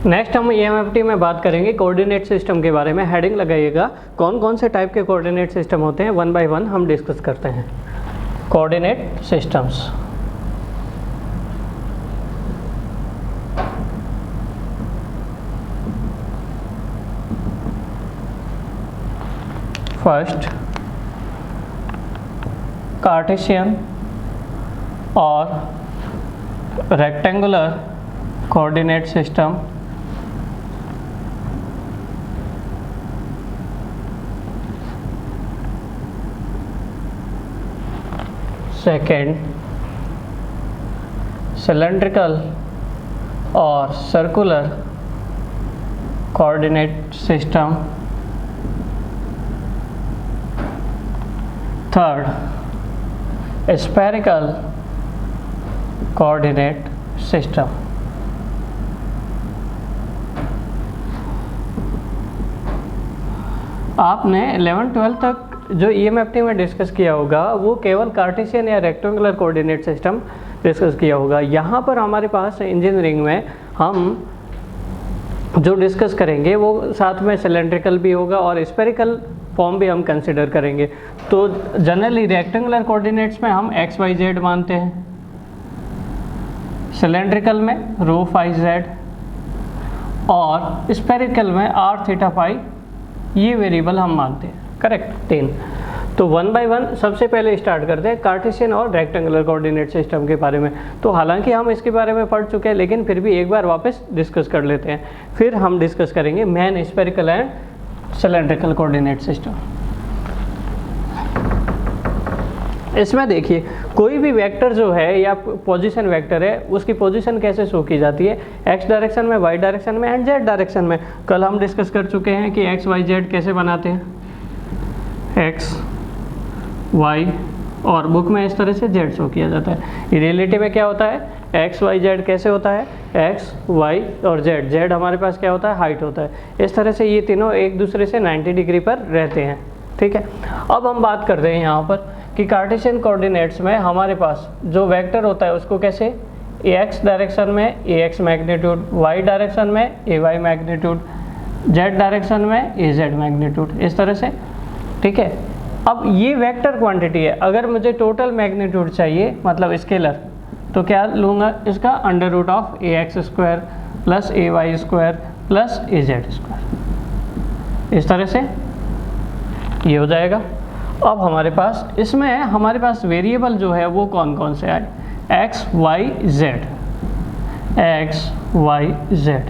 Next हम EMFT में बात करेंगे कोऑर्डिनेट सिस्टम के बारे में। हेडिंग लगाइएगा, कौन कौन से टाइप के कोऑर्डिनेट सिस्टम होते हैं, वन बाय वन हम डिस्कस करते हैं। कोऑर्डिनेट सिस्टम्स, फर्स्ट कार्टेशियन और rectangular coordinate system, second cylindrical और circular coordinate system, third spherical coordinate system. आपने 11-12 तक जो EMFT में डिस्कस किया होगा वो केवल कार्टेशियन या रेक्टेंगुलर कोऑर्डिनेट सिस्टम डिस्कस किया होगा। यहाँ पर हमारे पास इंजीनियरिंग में हम जो डिस्कस करेंगे वो साथ में सिलेंड्रिकल भी होगा और स्फेरिकल फॉर्म भी हम कंसिडर करेंगे। तो जनरली रेक्टेंगुलर कोऑर्डिनेट्स में हम XYZ मानते हैं, सिलेंड्रिकल में रो फाई जेड और स्फेरिकल में R थीटा फाई ये वेरिएबल हम मानते हैं। करेक्ट, 3। तो वन बाय वन सबसे पहले स्टार्ट करते हैं कार्टेशियन और रेक्टेंगुलर कोऑर्डिनेट सिस्टम के बारे में। तो हालांकि हम इसके बारे में पढ़ चुके हैं लेकिन फिर भी एक बार वापस डिस्कस कर लेते हैं। फिर हम डिस्कस करेंगे main spherical and cylindrical coordinate system. इसमें देखिए कोई भी वेक्टर जो है या पोजीशन वेक्टर है उसकी पोजीशन कैसे शो की जाती है, x डायरेक्शन में, y डायरेक्शन में एंड z डायरेक्शन में। कल हम डिस्कस कर चुके हैं कि x y z कैसे बनाते हैं, x y और बुक में इस तरह से z शो किया जाता है। रियलिटी में क्या होता है, x y z कैसे होता है, x y और z हमारे पास क्या होता है, हाइट होता है। इस तरह से ये तीनों एक दूसरे से 90 डिग्री पर रहते हैं। ठीक है, अब हम बात करते हैं यहाँ पर कि कार्टेशियन कोऑर्डिनेट्स में हमारे पास जो वेक्टर होता है उसको कैसे, x डायरेक्शन में ax मैग्नीट्यूड, y डायरेक्शन में ay मैग्नीट्यूड, z डायरेक्शन में az मैग्नीट्यूड, इस तरह से। ठीक है, अब ये वेक्टर क्वांटिटी है। अगर मुझे टोटल मैग्नीट्यूड चाहिए मतलब स्केलर, तो क्या लूँगा इसका under root of ax square plus ay square plus az square, इस तरह से ये हो जाएगा। अब हमारे पास इसमें हमारे पास वेरिएबल जो है वो कौन कौन से आए, x y z।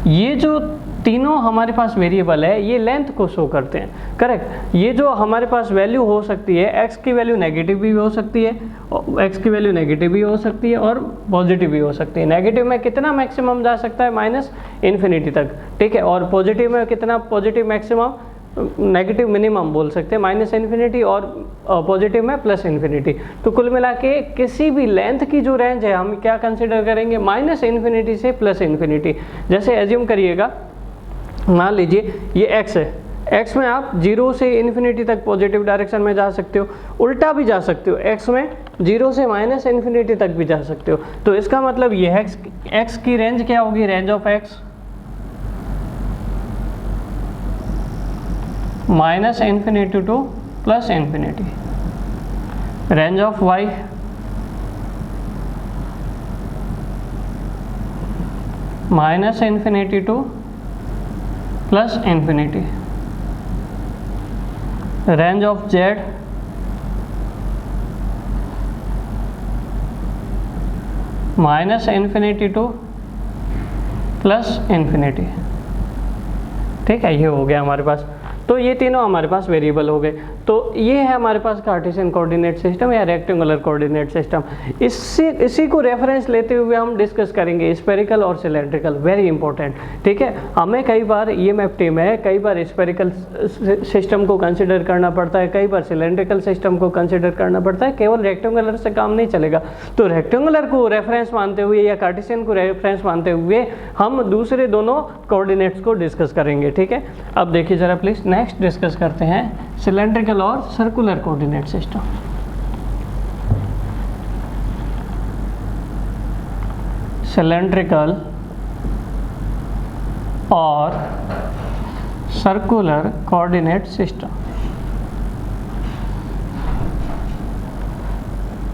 ये जो तीनों हमारे पास वेरिएबल है ये लेंथ को शो करते हैं। करेक्ट, ये जो हमारे पास वैल्यू हो सकती है, x की वैल्यू नेगेटिव भी हो सकती है, x की वैल्यू नेगेटिव भी हो सकती है और पॉजिटिव भी हो सकती है। नेगेटिव में कितना मैक्सिमम जा सकता है, -इन्फिनिटी तक। ठीक है, और पॉजिटिव में कितना, पॉजिटिव मैक्सिमम, नेगेटिव मिनिमम बोल सकते हैं, -इन्फिनिटी और पॉजिटिव में +इन्फिनिटी। तो कुल मिला के किसी भी लेंथ की जो रेंज है हम क्या कंसिडर करेंगे, -इन्फिनिटी से +इन्फिनिटी। जैसे एज्यूम करिएगा, मान लीजिए ये x है, x में आप 0 से इन्फिनिटी तक पॉजिटिव डायरेक्शन में जा सकते हो, उल्टा भी जा सकते हो, x में 0 से -इन्फिनिटी तक भी जा सकते हो। तो इसका मतलब ये है x की रेंज क्या होगी, range of x -infinity to +infinity, range of y -infinity to +infinity, range of z -infinity to +infinity. ठीक है, ये हो गया हमारे पास। तो ये तीनों हमारे पास वेरिएबल हो गए। तो ये है हमारे पास कार्टेशियन कोऑर्डिनेट सिस्टम या रेक्टेंगुलर कोऑर्डिनेट सिस्टम। इसी को रेफरेंस लेते हुए हम डिस्कस करेंगे स्फेरिकल और सिलेंड्रिकल, वेरी इंपॉर्टेंट। ठीक है, हमें कई बार EMFT में कई बार स्फेरिकल सिस्टम को कंसिडर करना पड़ता है, कई बार सिलेंड्रिकल सिस्टम को कंसिडर करना पड़ता है, केवल रेक्टेंगुलर से काम नहीं चलेगा। तो रेक्टेंगुलर को रेफरेंस मानते हुए या कार्टेशियन को रेफरेंस मानते हुए हम दूसरे दोनों कोऑर्डिनेट्स को डिस्कस करेंगे। ठीक है, अब देखिए जरा प्लीज, नेक्स्ट डिस्कस करते हैं सिलेंड्रिकल और सर्कुलर कोऑर्डिनेट सिस्टम। सिलेंड्रिकल और सर्कुलर कोऑर्डिनेट सिस्टम।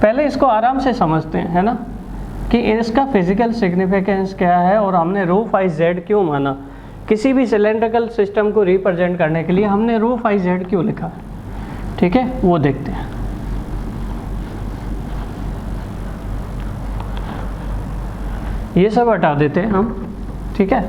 पहले इसको आराम से समझते हैं, है ना, कि इसका फिजिकल सिग्निफिकेंस क्या है और हमने रो फाई जेड क्यों माना। किसी भी सिलेंड्रिकल सिस्टम को रिप्रेजेंट करने के लिए हमने रो फाई जेड क्यों लिखा है, ठीक है, वो देखते हैं। ये सब हटा देते हैं हम, ठीक है।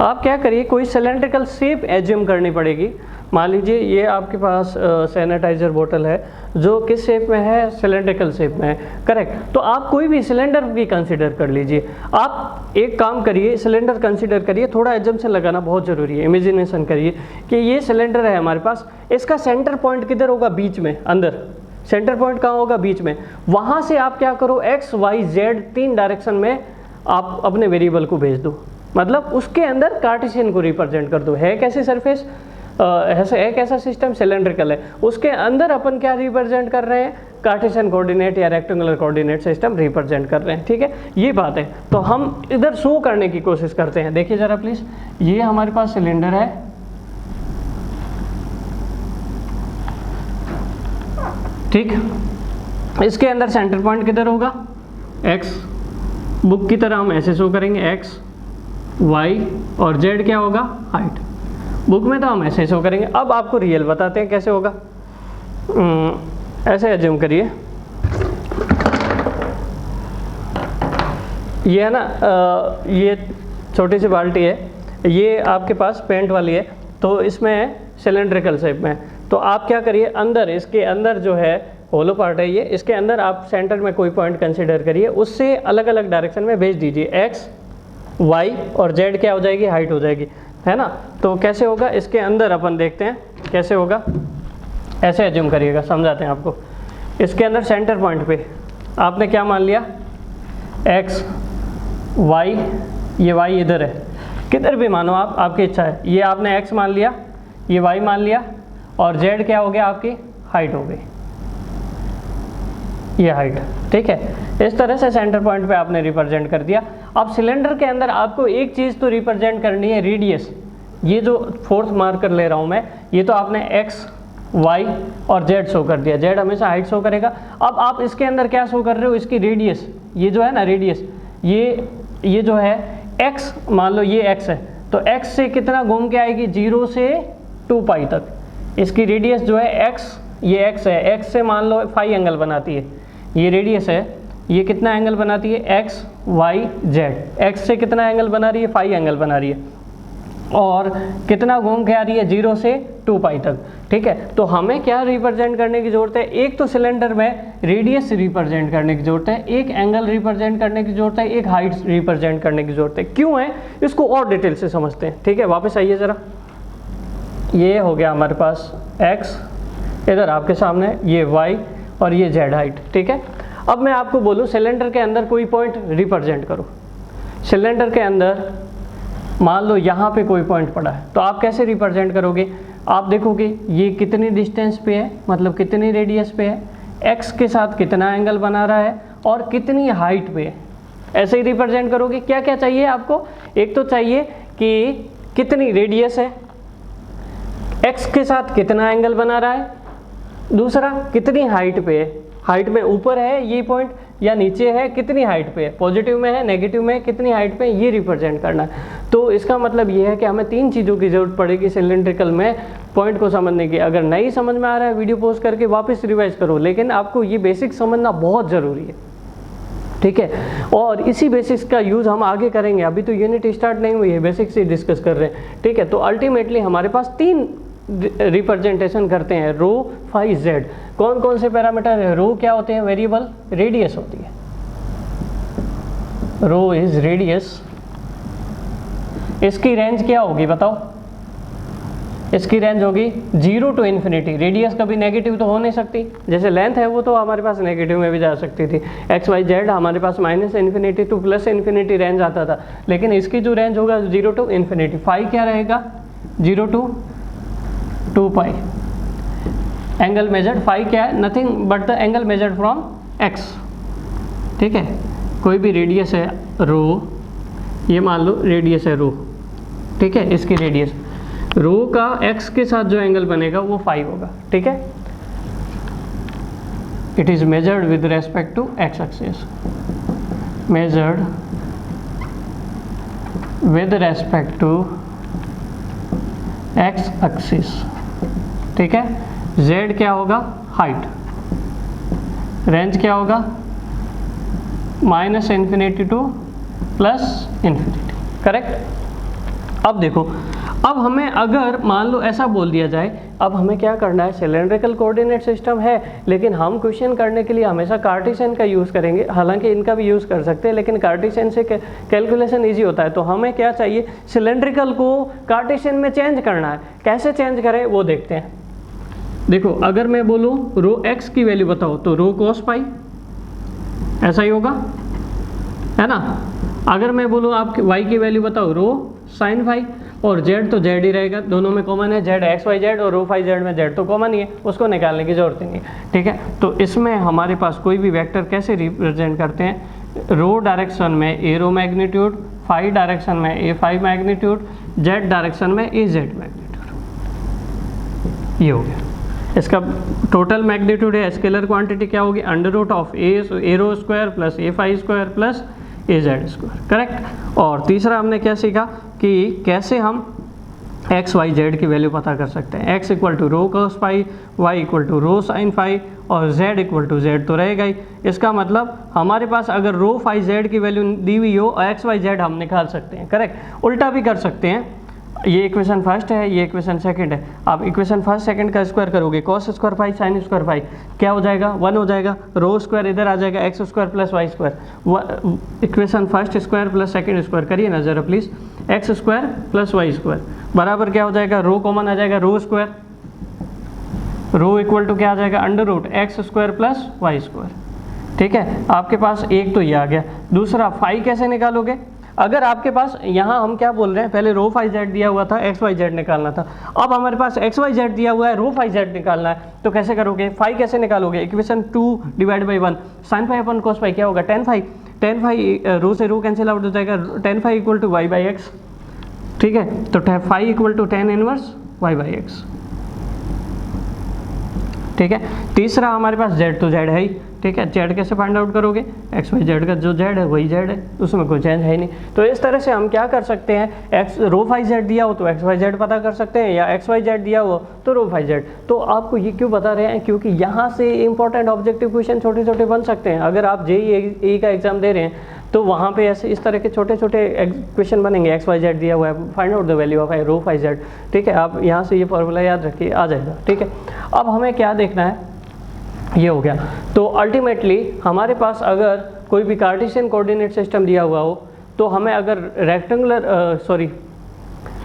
आप क्या करिए, कोई सिलेंड्रिकल शेप एज्यूम करनी पड़ेगी। मान लीजिए ये आपके पास सैनिटाइजर बोतल है जो किस शेप में है, सिलेंड्रिकल शेप में है, करेक्ट। तो आप कोई भी सिलेंडर भी कंसीडर कर लीजिए। आप एक काम करिए, सिलेंडर कंसीडर करिए, थोड़ा एजम्पशन लगाना बहुत ज़रूरी है। इमेजिनेशन करिए कि ये सिलेंडर है हमारे पास, इसका सेंटर पॉइंट किधर होगा, बीच में, अंदर। सेंटर पॉइंट कहाँ होगा, बीच में। वहाँ से आप क्या करो, एक्स वाई जेड 3 डायरेक्शन में आप अपने वेरिएबल को भेज दो, मतलब उसके अंदर कार्टेशियन को रिप्रेजेंट कर दो। है कैसी सरफेस, ऐसा एक ऐसा सिस्टम सिलेंड्रिकल है, उसके अंदर अपन क्या रिप्रेजेंट कर रहे हैं, कार्टेशियन कोऑर्डिनेट या रेक्टेंगुलर कोऑर्डिनेट सिस्टम रिप्रेजेंट कर रहे हैं, ठीक है। ये बात है, तो हम इधर शो करने की कोशिश करते हैं। देखिए जरा प्लीज, ये हमारे पास सिलेंडर है, ठीक। इसके अंदर सेंटर पॉइंट किधर होगा, एक्स। बुक की तरह हम ऐसे शो करेंगे, एक्स वाई और जेड क्या होगा, हाइट। बुक में तो हम ऐसे शो करेंगे। अब आपको रियल बताते हैं कैसे होगा। ऐसे एज्यूम करिए, ये है ना, ये छोटी सी बाल्टी है, ये आपके पास पेंट वाली है, तो इसमें सिलेंड्रिकल शेप में है। तो आप क्या करिए, अंदर, इसके अंदर जो है होलो पार्ट है ये, इसके अंदर आप सेंटर में कोई पॉइंट कंसीडर करिए, उससे अलग अलग डायरेक्शन में भेज दीजिए। एक्स वाई और जेड क्या हो जाएगी, हाइट हो जाएगी, है ना। तो कैसे होगा, इसके अंदर अपन देखते हैं कैसे होगा। ऐसे एज्यूम करिएगा, समझाते हैं आपको। इसके अंदर सेंटर पॉइंट पे आपने क्या मान लिया, एक्स वाई, ये वाई इधर है, किधर भी मानो आप, आपकी इच्छा है। ये आपने एक्स मान लिया, ये वाई मान लिया, और जेड क्या हो गया, आपकी हाइट हो गई, ये हाइट, ठीक है। इस तरह से सेंटर पॉइंट पे आपने रिप्रेजेंट कर दिया। अब सिलेंडर के अंदर आपको एक चीज़ तो रिप्रेजेंट करनी है, रेडियस। ये जो फोर्थ मार्कर ले रहा हूँ मैं, ये तो आपने एक्स वाई और जेड शो कर दिया, जेड हमेशा हाइट शो करेगा। अब आप इसके अंदर क्या शो कर रहे हो, इसकी रेडियस, ये जो है ना रेडियस, ये जो है एक्स, मान लो ये एक्स है, तो एक्स से कितना घूम के आएगी, 0 से 2 पाई तक। इसकी रेडियस जो है एक्स, ये एक्स है, एक्स से मान लो फाई एंगल बनाती है, ये रेडियस है, ये कितना एंगल बनाती है, एक्स वाई जेड। एक्स से कितना एंगल बना रही है, फाई एंगल बना रही है, और कितना घूम के आ रही है, 0 से 2 पाई तक, ठीक है। तो हमें क्या रिप्रेजेंट करने की ज़रूरत है, एक तो सिलेंडर में रेडियस रिप्रेजेंट करने की ज़रूरत है, एक एंगल रिप्रेजेंट करने की ज़रूरत है, एक हाइट रिप्रेजेंट करने की ज़रूरत है। क्यों है, इसको और डिटेल से समझते हैं, ठीक है। वापस आइए ज़रा, ये हो गया हमारे पास एक्स, इधर आपके सामने ये वाई और ये जेड हाइट, ठीक है। अब मैं आपको बोलूँ सिलेंडर के अंदर कोई पॉइंट रिप्रेजेंट करो। सिलेंडर के अंदर मान लो यहाँ पे कोई पॉइंट पड़ा है, तो आप कैसे रिप्रेजेंट करोगे, आप देखोगे ये कितनी डिस्टेंस पे है, मतलब कितनी रेडियस पे है, एक्स के साथ कितना एंगल बना रहा है और कितनी हाइट पे है, ऐसे ही रिप्रेजेंट करोगे। क्या क्या चाहिए आपको, एक तो चाहिए कि कितनी रेडियस है, एक्स के साथ कितना एंगल बना रहा है, दूसरा कितनी हाइट पे है, हाइट में ऊपर है ये पॉइंट या नीचे है, कितनी हाइट पे है, पॉजिटिव में है नेगेटिव में, कितनी हाइट पे, ये रिप्रेजेंट करना है। तो इसका मतलब ये है कि हमें 3 चीज़ों की ज़रूरत पड़ेगी सिलेंड्रिकल में पॉइंट को समझने की। अगर नहीं समझ में आ रहा है, वीडियो पॉज करके वापस रिवाइज करो, लेकिन आपको ये बेसिक समझना बहुत ज़रूरी है, ठीक है। और इसी बेसिक्स का यूज़ हम आगे करेंगे, अभी तो यूनिट स्टार्ट नहीं हुई है, बेसिक्स ही डिस्कस कर रहे हैं, ठीक है। तो अल्टीमेटली हमारे पास 3 रिप्रेजेंटेशन करते हैं, रो फाई जेड। कौन कौन से पैरामीटर है, रो क्या होते हैं, वेरिएबल, रेडियस होती है, रो इज रेडियस। इसकी रेंज क्या होगी बताओ, इसकी रेंज होगी 0 to इन्फिनिटी। रेडियस कभी नेगेटिव तो हो नहीं सकती, जैसे लेंथ है वो तो हमारे पास नेगेटिव में भी जा सकती थी, एक्स वाई जेड हमारे पास -इन्फिनिटी टू +इन्फिनिटी रेंज आता था, लेकिन इसकी जो रेंज होगा 0 to इन्फिनिटी। फाई क्या रहेगा, 0 to 2 pi. Angle measured, phi क्या है, nothing but the angle measured from X, ठीक है। कोई भी रेडियस है रो, ये मान लो रेडियस है रो, ठीक है, इसकी रेडियस रो का x के साथ जो एंगल बनेगा वो फाई होगा, ठीक है। It is measured with respect to x axis, measured with respect to x axis, ठीक है। z क्या होगा, हाइट, रेंज क्या होगा, -∞ टू +∞, करेक्ट। अब देखो, अब हमें अगर मान लो ऐसा बोल दिया जाए, अब हमें क्या करना है, सिलेंड्रिकल कोऑर्डिनेट सिस्टम है, लेकिन हम क्वेश्चन करने के लिए हमेशा कार्टेशियन का यूज़ करेंगे, हालांकि इनका भी यूज़ कर सकते हैं, लेकिन कार्टेशियन से कैलकुलेशन इजी होता है। तो हमें क्या चाहिए, सिलेंड्रिकल को कार्टेशियन में चेंज करना है। कैसे चेंज करें वो देखते हैं। देखो, अगर मैं बोलूँ रो x की वैल्यू बताओ, तो रो cos पाई, ऐसा ही होगा, है ना। अगर मैं बोलूँ आप y की वैल्यू बताओ, रो sin फाई, और z तो z ही रहेगा, दोनों में कॉमन है, z एक्स वाई जेड, और रो फाई जेड में z तो कॉमन ही है, उसको निकालने की जरूरत नहीं है, ठीक है। तो इसमें हमारे पास कोई भी वेक्टर कैसे रिप्रेजेंट करते हैं, रो डायरेक्शन में A rho magnitude, phi direction में A phi magnitude, z direction में ए जेड मैग्नीट्यूड, ये हो गया। इसका टोटल मैग्नीट्यूड है, स्केलर क्वांटिटी क्या होगी, √of A rho square plus A phi square plus A Z square, correct. और तीसरा हमने क्या सीखा कि कैसे हम एक्स वाई जेड की वैल्यू पता कर सकते हैं। x equal to rho cos pi, y equal to rho sine phi, और z इक्वल टू जेड तो रहेगा ही। इसका मतलब हमारे पास अगर रो फाई जेड की वैल्यू दी हुई हो, एक्स वाई जेड हम निकाल सकते हैं, करेक्ट। उल्टा भी कर सकते हैं, ये इक्वेशन फर्स्ट है, ये इक्वेशन सेकंड है। आप इक्वेशन फर्स्ट सेकंड का स्क्वायर करोगे, cos square phi sine square phi क्या हो जाएगा, 1 हो जाएगा, रो स्क्वायर इधर आ जाएगा, X square plus Y square, equation first square plus second square करिए ना ज़रा please, X square plus Y square बराबर क्या हो जाएगा, रो कॉमन आ जाएगा, rho square, rho equal to क्या आ जाएगा, √x square plus Y square, ठीक है। आपके पास एक तो ये आ गया। दूसरा फाई कैसे निकालोगे, अगर आपके पास यहाँ हम क्या बोल रहे हैं, पहले रो फाई जेड दिया हुआ था, एक्स वाई जेड निकालना था, अब हमारे पास एक्स वाई जेड दिया हुआ है, रो फाई जेड निकालना है, तो कैसे करोगे, फाई कैसे निकालोगे, equation 2 divide by 1, sine phi upon cos phi क्या होगा, टेन फाई, रो से रो कैंसिल आउट हो जाएगा, tan phi equal to Y by X, ठीक है। तो phi equal to tan inverse Y by X, ठीक है। तीसरा हमारे पास z तो z है ही, ठीक है। z कैसे फाइंड आउट करोगे, एक्स वाई जेड का जो z है वही z है, उसमें कोई चेंज है ही नहीं। तो इस तरह से हम क्या कर सकते हैं, एक्स रो फाई जेड दिया हो तो एक्स वाई जेड पता कर सकते हैं, या एक्स वाई जेड दिया हो तो रो फाई जेड। तो आपको ये क्यों बता रहे हैं, क्योंकि यहाँ से इंपॉर्टेंट ऑब्जेक्टिव क्वेश्चन छोटे छोटे बन सकते हैं। अगर आप JEE का एग्जाम दे रहे हैं तो वहाँ पे ऐसे इस तरह के छोटे छोटे क्वेश्चन बनेंगे, एक्स वाई जेड दिया हुआ है, find out the value of rho phi Z, ठीक है। आप यहाँ से ये फॉर्मूला याद रखिए, आ जाएगा, ठीक है। अब हमें क्या देखना है, ये हो गया। तो अल्टीमेटली हमारे पास अगर कोई भी कार्टेशियन कोऑर्डिनेट सिस्टम दिया हुआ हो, तो हमें अगर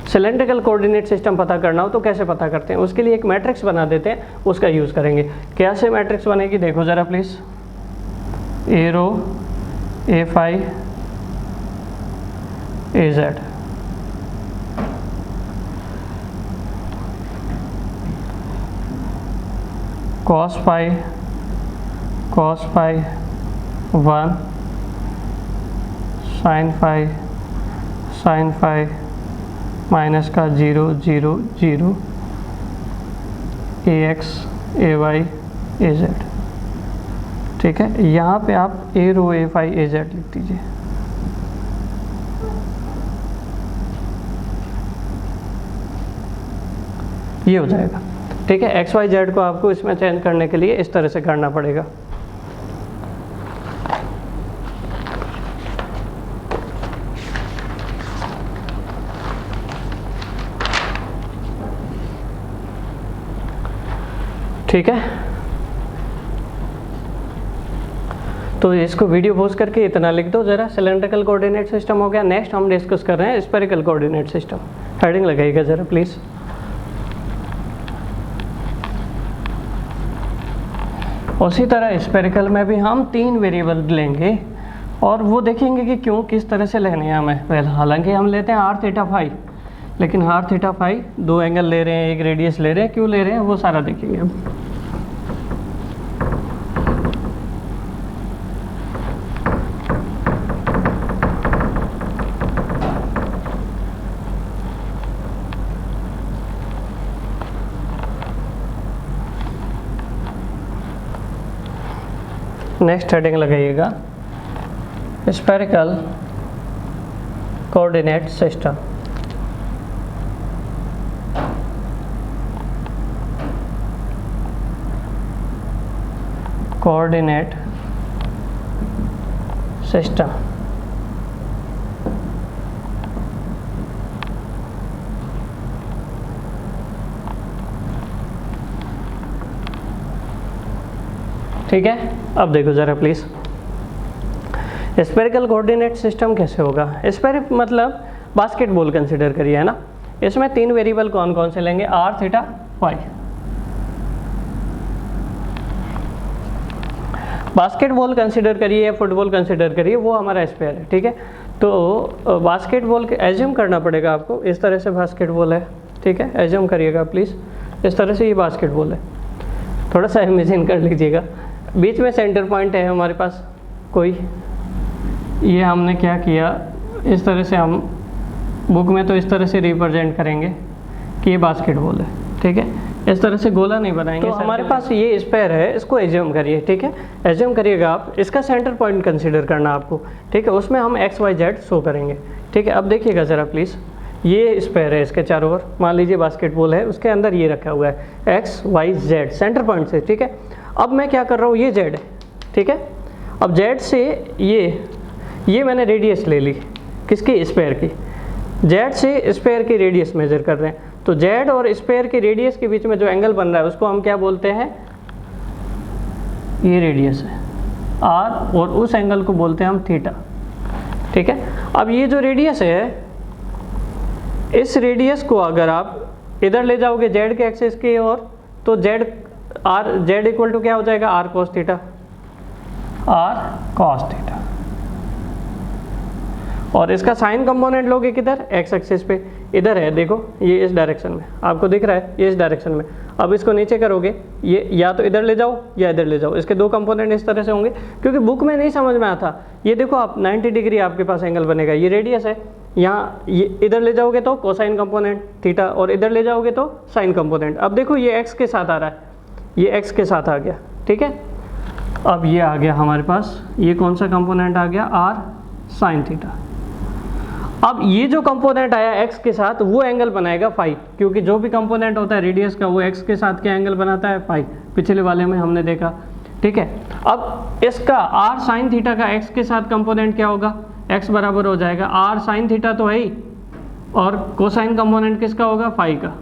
सिलेंड्रिकल कोऑर्डिनेट सिस्टम पता करना हो तो कैसे पता करते हैं, उसके लिए एक मैट्रिक्स बना देते हैं, उसका यूज़ करेंगे। कैसे मैट्रिक्स बनेगी देखो ज़रा please, A rho A phi A Z, cos phi 1, sin phi minus का 0 0 0 ax ay az, ठीक है। यहाँ पे आप ए rho A phi A Z लिख दीजिए, ये हो जाएगा, ठीक है। एक्स वाई जेड को आपको इसमें चेंज करने के लिए इस तरह से करना पड़ेगा। ठीक है, तो इसको वीडियो पॉज करके इतना लिख दो ज़रा, सिलेंड्रिकल कोऑर्डिनेट सिस्टम हो गया। नेक्स्ट हम डिस्कस कर रहे हैं स्फेरिकल कोऑर्डिनेट सिस्टम, हेडिंग लगाइएगा ज़रा प्लीज़। उसी तरह स्फेरिकल में भी हम 3 वेरिएबल लेंगे और वो देखेंगे कि क्यों किस तरह से लेने हैं हमें। पहले हालांकि हम लेते हैं r थीटा फाई, लेकिन r थीटा फाई 2 एंगल ले रहे हैं, एक रेडियस ले रहे हैं, क्यों ले रहे हैं वो सारा देखेंगे अब। नेक्स्ट हेडिंग लगाइएगा spherical coordinate system. Coordinate system. ठीक है, अब देखो ज़रा प्लीज़, स्फेरिकल कोऑर्डिनेट सिस्टम कैसे होगा। स्फेरिक मतलब बास्केटबॉल कंसिडर करिए, है ना। इसमें 3 वेरिएबल कौन कौन से लेंगे, R, theta, phi. Basketball consider करिए या फुटबॉल कंसिडर करिए, वो हमारा स्फेयर है, ठीक है। तो बास्केटबॉल एज्यूम करना पड़ेगा आपको, इस तरह से बास्केटबॉल है, ठीक है, एज्यूम करिएगा प्लीज़, इस तरह से ये बास्केटबॉल है, थोड़ा सा इमेजिन कर लीजिएगा। बीच में सेंटर पॉइंट है हमारे पास कोई, ये हमने क्या किया, इस तरह से हम बुक में तो इस तरह से रिप्रेजेंट करेंगे कि ये बास्केटबॉल है, ठीक है। इस तरह से गोला नहीं बनाएंगे। तो हमारे पास ये स्पेयर है, इसको एज्यूम करिए, ठीक है। एज्यूम करिएगा आप, इसका सेंटर पॉइंट कंसीडर करना आपको, ठीक है। उसमें हम एक्स वाई जेड शो करेंगे, ठीक है। अब देखिएगा ज़रा प्लीज़, ये स्पेयर है, इसके चारों ओर मान लीजिए बास्केटबॉल है, उसके अंदर ये रखा हुआ है X Y Z center point से, ठीक है। अब मैं क्या कर रहा हूँ, ये जेड है, ठीक है। अब जेड से ये मैंने रेडियस ले ली, किसकी, स्पेयर की। जेड से स्पेयर की रेडियस मेजर कर रहे हैं, तो जेड और स्पेयर की रेडियस के बीच में जो एंगल बन रहा है उसको हम क्या बोलते हैं, ये रेडियस है आर, और उस एंगल को बोलते हैं हम थीटा, ठीक है। अब ये जो रेडियस है, इस रेडियस को अगर आप इधर ले जाओगे जेड के एक्सिस की ओर, तो जेड इक्वल टू क्या हो जाएगा, R cos theta, R cos theta. और इसका साइन कंपोनेंट लोगे किधर, एक्स एक्सिस पे, इधर है, देखो ये इस डायरेक्शन में, आपको दिख रहा है ये इस डायरेक्शन में। अब इसको नीचे करोगे, ये या तो इधर ले जाओ या इधर ले जाओ, इसके 2 कंपोनेंट इस तरह से होंगे, क्योंकि बुक में नहीं समझ में आता। ये देखो आप 90 डिग्री आपके पास एंगल बनेगा, ये रेडियस है, यहाँ ये इधर ले जाओगे तो कोसाइन कंपोनेंट थीटा, और इधर ले जाओगे तो साइन कंपोनेंट। अब देखो ये एक्स के साथ आ रहा है, ये एक्स के साथ आ गया, ठीक है। अब ये आ गया हमारे पास, ये कौन सा कंपोनेंट आ गया, आर साइन थीटा। अब ये जो कंपोनेंट आया एक्स के साथ, वो एंगल बनाएगा फाई, क्योंकि जो भी कंपोनेंट होता है रेडियस का, वो एक्स के साथ क्या एंगल बनाता है, फाई। पिछले वाले में हमने देखा, ठीक है। अब इसका आर साइन थीटा का एक्स के साथ कंपोनेंट क्या होगा, एक्स बराबर हो जाएगा आर साइन थीटा तो है ही, और कोसाइन कंपोनेंट किसका होगा, फाई का,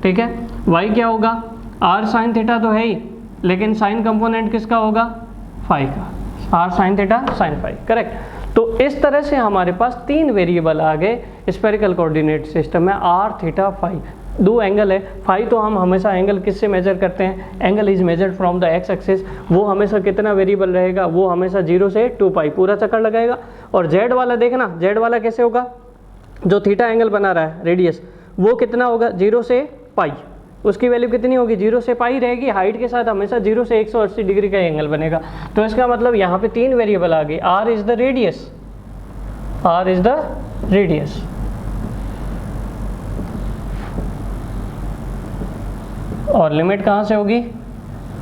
ठीक है। वाई क्या होगा, आर साइन थीटा तो है ही, लेकिन साइन कंपोनेंट किसका होगा, फाई का, R sine theta sine phi, correct. तो इस तरह से हमारे पास 3 वेरिएबल आ गए स्फेरिकल कोऑर्डिनेट सिस्टम में, आर थीटा फाई। 2 एंगल है, फाई तो हम हमेशा एंगल किससे मेजर करते हैं, angle is measured from the x axis, वो हमेशा कितना वेरिएबल रहेगा, वो हमेशा 0 से 2 पाई पूरा चक्कर लगाएगा। और जेड वाला देखना, जेड वाला कैसे होगा, जो थीटा एंगल बना रहा है रेडियस, वो कितना होगा, 0 से पाई, उसकी वैल्यू कितनी होगी, 0 से पाई रहेगी। हाइट के साथ हमेशा 0 से 180 डिग्री का एंगल बनेगा। तो इसका मतलब यहाँ पे 3 वेरिएबल आ गई, R is the radius, R is the radius, और लिमिट कहाँ से होगी,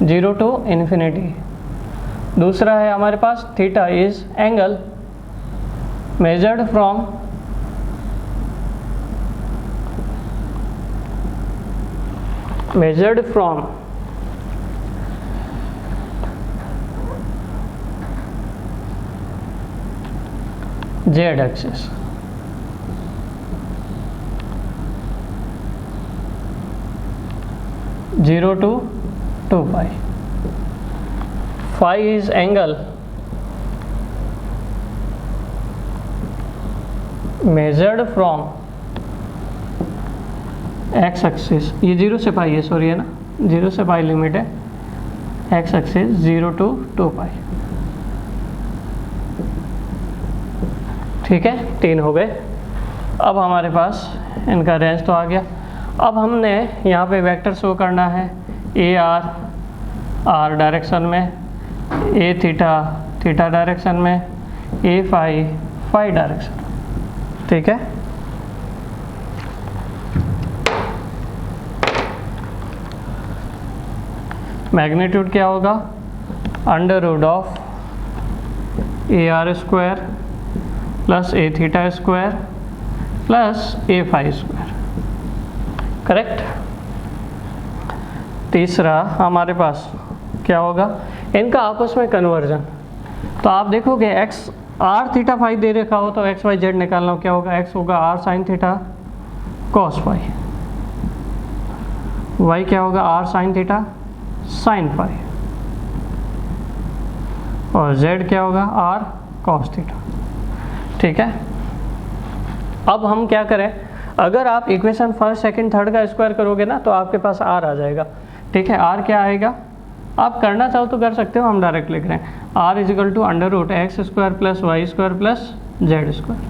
0 टू इन्फिनिटी। दूसरा है हमारे पास theta is angle measured from z axis, zero to 2 pi. Phi is angle measured from x axis, ये 0 से पाई है, सॉरी है ना, 0 से पाई लिमिट है, x axis 0 to 2 pi, ठीक है। 3 हो गए। अब हमारे पास इनका रेंज तो आ गया। अब हमने यहाँ पे वेक्टर शो करना है, ए आर डायरेक्शन में, ए थीटा डायरेक्शन में, ए फाई डायरेक्शन, ठीक है। मैग्नीट्यूड क्या होगा, under root of A R square plus A theta square plus A phi square, correct. तीसरा हमारे पास क्या होगा, इनका आपस में कन्वर्जन। तो आप देखोगे एक्स आर थीटा फाई दे रखा हो तो एक्स वाई जेड निकालना हो, क्या होगा, एक्स होगा R sine theta cos phi, Y क्या होगा R sine theta sine phi, और z क्या होगा आर कॉस थीटा, ठीक है। अब हम क्या करें, अगर आप इक्वेशन फर्स्ट सेकंड थर्ड का स्क्वायर करोगे ना तो आपके पास r आ जाएगा, ठीक है। r क्या आएगा, आप करना चाहो तो कर सकते हो, हम डायरेक्ट लिख रहे हैं r equal to under root X square plus Y square plus Z square,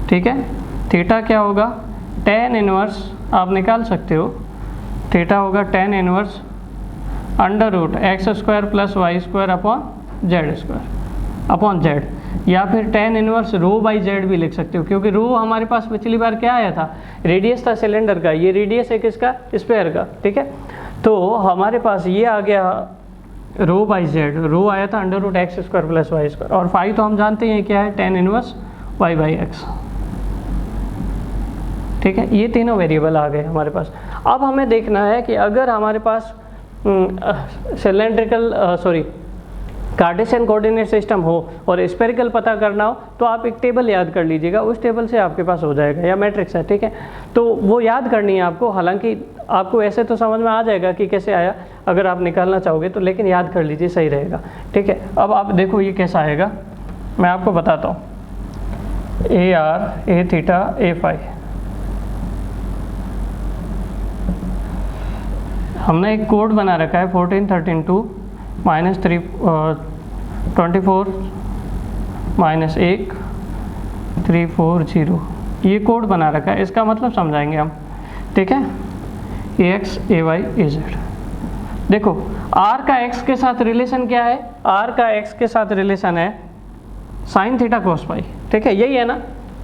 ठीक है। थीटा क्या होगा, tan इनवर्स आप निकाल सकते हो, थीटा होगा tan inverse under root X square plus Y square upon Z square upon Z, या फिर tan inverse rho by Z भी लिख सकते हो, क्योंकि रो हमारे पास पिछली बार क्या आया था, रेडियस था सिलेंडर का, ये रेडियस है किसका, स्फीयर का, ठीक है। तो हमारे पास ये आ गया रो बाई जेड, रो आया था under root X square plus Y square, और फाई तो हम जानते हैं क्या है, tan inverse Y by X, ठीक है। ये तीनों वेरिएबल आ गए हमारे पास। अब हमें देखना है कि अगर हमारे पास सिलेंड्रिकल कार्टेशियन कोऑर्डिनेट सिस्टम हो और स्फेरिकल पता करना हो तो आप एक टेबल याद कर लीजिएगा, उस टेबल से आपके पास हो जाएगा, या मैट्रिक्स है, ठीक है। तो वो याद करनी है आपको, हालांकि आपको ऐसे तो समझ में आ जाएगा कि कैसे आया, अगर आप निकालना चाहोगे तो, लेकिन याद कर लीजिए, सही रहेगा, ठीक है। अब आप देखो ये कैसा आएगा, मैं आपको बताता हूँ, A R A theta A phi, हमने एक कोड बना रखा है 1432 माइनस 24 माइनस 1 340, ये कोड बना रखा है, इसका मतलब समझाएंगे हम, ठीक है। A x A Y A Z, देखो r का x के साथ रिलेशन क्या है, r का x के साथ रिलेशन है साइन थीटा कोस फाई, ठीक है, यही है ना।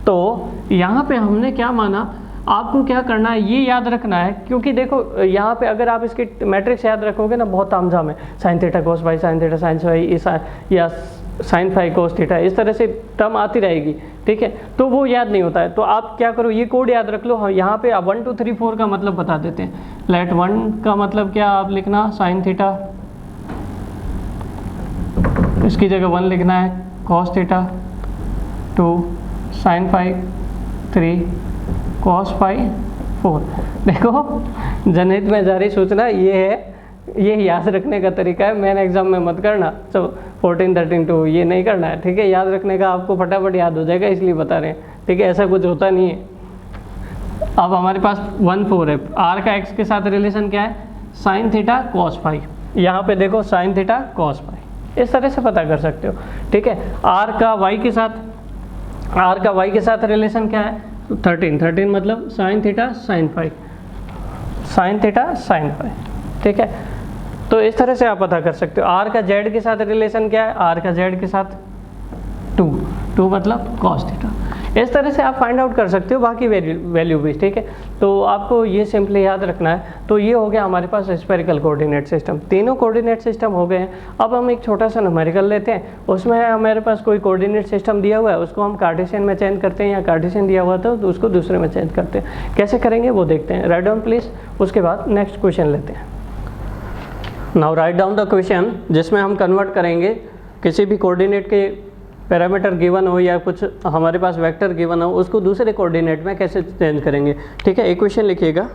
तो यहाँ पे हमने क्या माना, आपको क्या करना है, ये याद रखना है, क्योंकि देखो यहाँ पे अगर आप इसकी मैट्रिक्स याद रखोगे ना, बहुत तामझाम है, sine theta cos phi, sine theta sine phi, या साइन फाई कोस थीटा, इस तरह से टर्म आती रहेगी, ठीक है। तो वो याद नहीं होता है, तो आप क्या करो, ये कोड याद रख लो। हम यहाँ पे 1 2 3 4 का मतलब बता देते हैं। लेट 1 का मतलब क्या आप लिखना, साइन थीटा, इसकी जगह 1 लिखना है, cos theta 2, sine phi 3, cos phi 4। देखो जनहित में जारी सूचना ये है, ये याद रखने का तरीका है, मेन एग्जाम में मत करना, तो 14 13 2 ये नहीं करना है, ठीक है। याद रखने का आपको फटाफट याद हो जाएगा, इसलिए बता रहे हैं, ठीक है, ऐसा कुछ होता नहीं है। अब हमारे पास 1 4 है, r का x के साथ रिलेशन क्या है, साइन थीटा कॉस फाई, यहाँ पे देखो साइन थीटा कॉस फाई, इस तरह से पता कर सकते हो, ठीक है। r का y के साथ रिलेशन क्या है, 13 मतलब sine theta sine phi, sine theta sine phi, ठीक है। तो इस तरह से आप पता कर सकते हो। r का z के साथ रिलेशन क्या है, r का z के साथ 2 मतलब कॉस थीटा, इस तरह से आप फाइंड आउट कर सकते हो बाकी वैल्यू भी, ठीक है। तो आपको ये सिंपली याद रखना है। तो ये हो गया हमारे पास स्फेरिकल कोऑर्डिनेट सिस्टम, तीनों कोऑर्डिनेट सिस्टम हो गए हैं। अब हम एक छोटा सा न्यूमेरिकल लेते हैं, उसमें हमारे पास कोई कोऑर्डिनेट सिस्टम दिया हुआ है, उसको हम कार्टेशियन में चेंज करते हैं, या कार्टेशियन दिया हुआ था तो उसको दूसरे में चेंज करते हैं। कैसे करेंगे वो देखते हैं, राइट डाउन प्लीज। उसके बाद नेक्स्ट क्वेश्चन लेते हैं। Now write down the question, जिसमें हम कन्वर्ट करेंगे किसी भी कोऑर्डिनेट के पैरामीटर गिवन हो या कुछ हमारे पास वेक्टर गिवन हो, उसको दूसरे कोऑर्डिनेट में कैसे चेंज करेंगे, ठीक है। इक्वेशन लिखिएगा,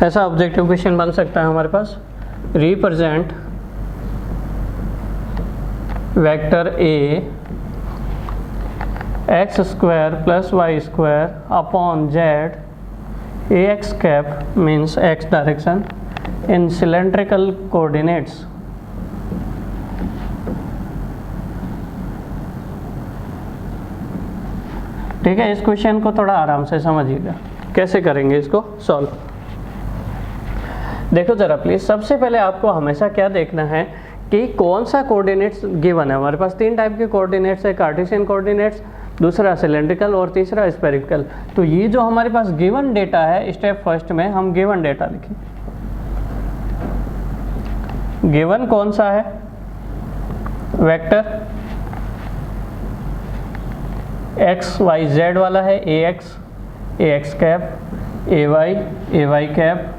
ऐसा ऑब्जेक्टिव क्वेश्चन बन सकता है हमारे पास, represent vector A X square plus Y square upon Z A X cap means X direction in cylindrical coordinates. ठीक है, इस क्वेश्चन को थोड़ा आराम से समझिएगा, कैसे करेंगे इसको सॉल्व। देखो जरा प्लीज, सबसे पहले आपको हमेशा क्या देखना है कि कौन सा कोऑर्डिनेट्स गिवन है। हमारे पास 3 टाइप के कोऑर्डिनेट्स है, कार्टेशियन कोऑर्डिनेट्स, दूसरा सिलेंड्रिकल और तीसरा स्फेरिकल। तो ये जो हमारे पास गिवन डेटा है, स्टेप फर्स्ट में हम गिवन डेटा लिखें। गिवन कौन सा है वेक्टर, एक्स वाई जेड वाला है, A X cap, A Y cap,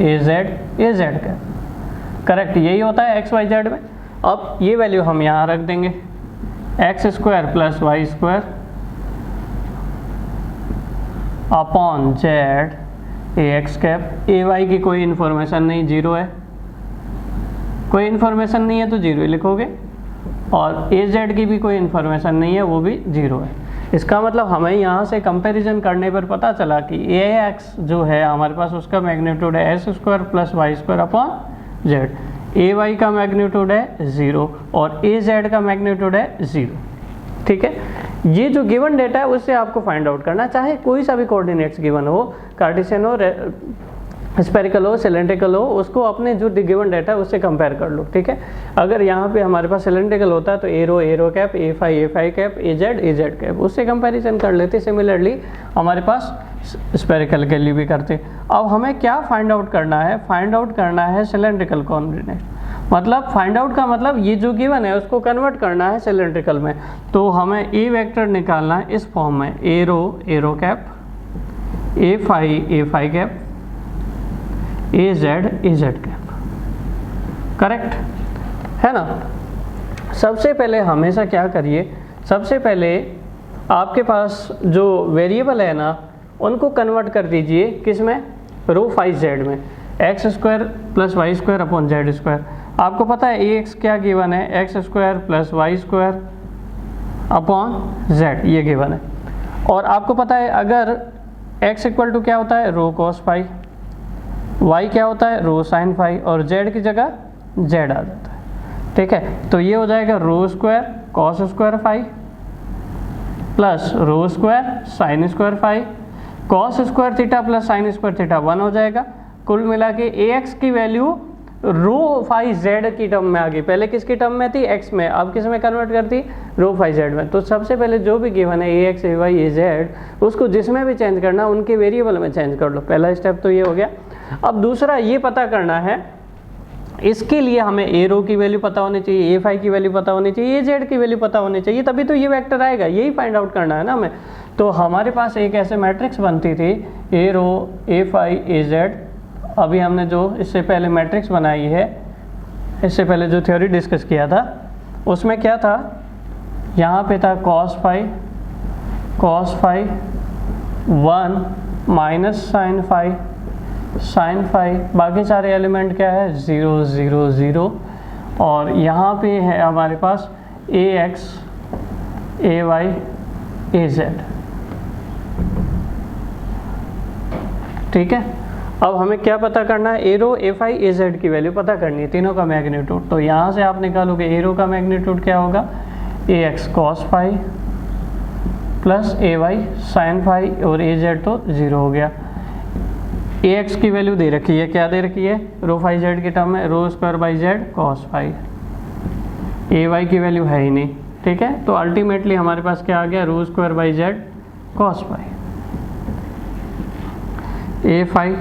A Z cap, correct, यही होता है एक्स वाई जेड में। अब ये वैल्यू हम यहाँ रख देंगे, X square plus Y square upon Z A X cap. A Y की कोई इन्फॉर्मेशन नहीं, जीरो है, कोई इन्फॉर्मेशन नहीं है तो जीरो ही लिखोगे, और ए जेड की भी कोई इन्फॉर्मेशन नहीं है, वो भी जीरो है। इसका मतलब हमें यहाँ से कंपैरिजन करने पर पता चला कि ए एक्स जो है हमारे पास उसका मैग्नीट्यूड है X square plus Y square upon Z, A Y का मैग्नीट्यूड है 0 और ए जेड का मैग्नीट्यूड है 0। ठीक है, ये जो गिवन डेटा है उससे आपको फाइंड आउट करना, चाहे कोई सा भी कोऑर्डिनेट्स गिवन हो, कार्टेशियन हो, स्फेरिकल हो, सिलेंड्रिकल हो, उसको अपने जो गिवन डेटा है उससे कंपेयर कर लो। ठीक है, अगर यहाँ पे हमारे पास सिलेंड्रिकल होता है तो ए रो कैप, ए फाई कैप, ए जेड कैप, उससे कंपैरिजन कर लेते। सिमिलरली हमारे पास स्फेरिकल के लिए भी करते। अब हमें क्या फाइंड आउट करना है, फाइंड आउट करना है सिलेंड्रिकल कोऑर्डिनेट, मतलब फाइंड आउट का मतलब ये जो गिवन है उसको कन्वर्ट करना है सिलेंड्रिकल में। तो हमें ए वेक्टर निकालना है इस फॉर्म में, A row cap, A phi cap, A Z cap, correct है ना। सबसे पहले हमेशा क्या करिए, सबसे पहले आपके पास जो वेरिएबल है ना उनको कन्वर्ट कर दीजिए किस में, रो फाई जेड में, X square plus Y square upon Z square. आपको पता है ए एक्स क्या गिवन है, X square plus Y square upon Z, ये गिवन है। और आपको पता है अगर एक्स इक्वल टू क्या होता है, रो कॉस फाई, वाई क्या होता है, रो साइन फाई, और जेड की जगह जेड आ जाता है। ठीक है, तो ये हो जाएगा rho square cos square phi plus rho square sine square phi, cos square theta plus sine square theta 1 हो जाएगा। कुल मिला के ए एक्स की वैल्यू रो फाई जेड की टर्म में आ गई, पहले किसकी टर्म में थी, एक्स में, अब किस में कन्वर्ट करती, रो फाई जेड में। तो सबसे पहले जो भी गिवन है A x A Y A Z, उसको जिसमें भी चेंज करना उनके वेरिएबल में चेंज कर लो। पहला स्टेप तो ये हो गया। अब दूसरा ये पता करना है, इसके लिए हमें ए रो की वैल्यू पता होनी चाहिए, ए फाई की वैल्यू पता होनी चाहिए, ए जेड की वैल्यू पता होनी चाहिए, तभी तो ये वेक्टर आएगा, यही फाइंड आउट करना है ना हमें। तो हमारे पास एक ऐसे मैट्रिक्स बनती थी, ए rho A phi A Z. अभी हमने जो इससे पहले मैट्रिक्स बनाई है, इससे पहले जो थ्योरी डिस्कस किया था उसमें क्या था, यहाँ पे था cos phi 1 minus sine phi, बाकी सारे एलिमेंट क्या है 0 0 0, और यहाँ पे है हमारे पास ए एक्स ए वाई ए जेड। ठीक है, अब हमें क्या पता करना है, ए rho A phi A Z की वैल्यू पता करनी है, तीनों का मैग्नीट्यूड। तो यहाँ से आप निकालोगे ए रो का मैग्नीट्यूड क्या होगा, ए x cos phi plus A Y sign phi, और ए जेड तो 0 हो गया। ए एक्स की वैल्यू दे रखी है, क्या दे रखी है, रो फाई जेड की टर्म में rho square by Z cos phi, A Y की वैल्यू है ही नहीं। ठीक है, तो अल्टीमेटली हमारे पास क्या आ गया, rho square by Z cos phi. A phi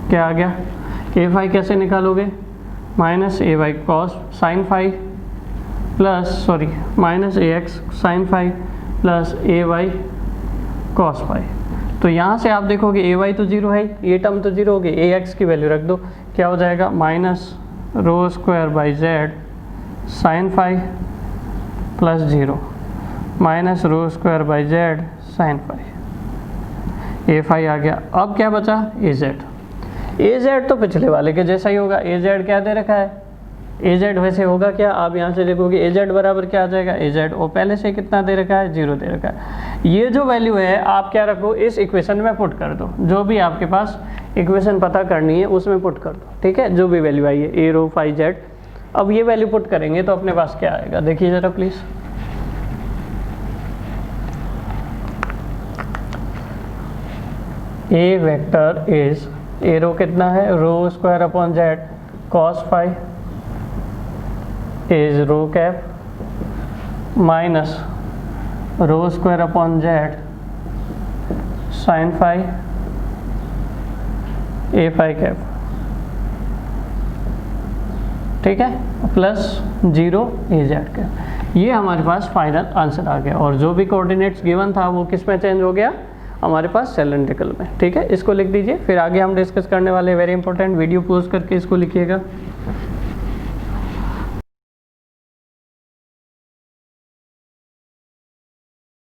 क्या आ गया, ए फाई कैसे निकालोगे, minus A Y cos sine phi plus minus A X sine phi plus A Y cos phi. तो यहाँ से आप देखोगे ए वाई तो 0 है, ये टर्म तो 0 हो गई, ए एक्स की वैल्यू रख दो, क्या हो जाएगा, minus rho square by Z sine phi plus 0 minus rho square by Z sine phi, A phi आ गया। अब क्या बचा, ए जेड तो पिछले वाले के जैसा ही होगा, ए जेड क्या दे रखा है, ए जेड वैसे होगा क्या, आप यहाँ से लिखोगे ए जेड बराबर क्या आ जाएगा, ए जेड, और पहले से कितना दे रखा है, 0 दे रखा है। ये जो वैल्यू है आप क्या रखो, इस इक्वेशन में पुट कर दो, जो भी आपके पास इक्वेशन पता करनी है उसमें पुट कर दो। ठीक है, जो भी वैल्यू आई है, ए रो फाई जेड। अब ये वैल्यू पुट करेंगे तो अपने पास क्या आएगा, देखिए ज़रा please. A vector is, A rho कितना है, rho square upon Z cos phi is rho cap minus rho square upon Z sine phi A phi cap. ठीक है, प्लस 0 AZ का। ये हमारे पास फाइनल आंसर आ गया, और जो भी कोऑर्डिनेट्स गिवन था वो किस में चेंज हो गया, हमारे पास सिलेंड्रिकल में। ठीक है, इसको लिख दीजिए, फिर आगे हम डिस्कस करने वाले वेरी इंपॉर्टेंट, वीडियो पॉज करके इसको लिखिएगा।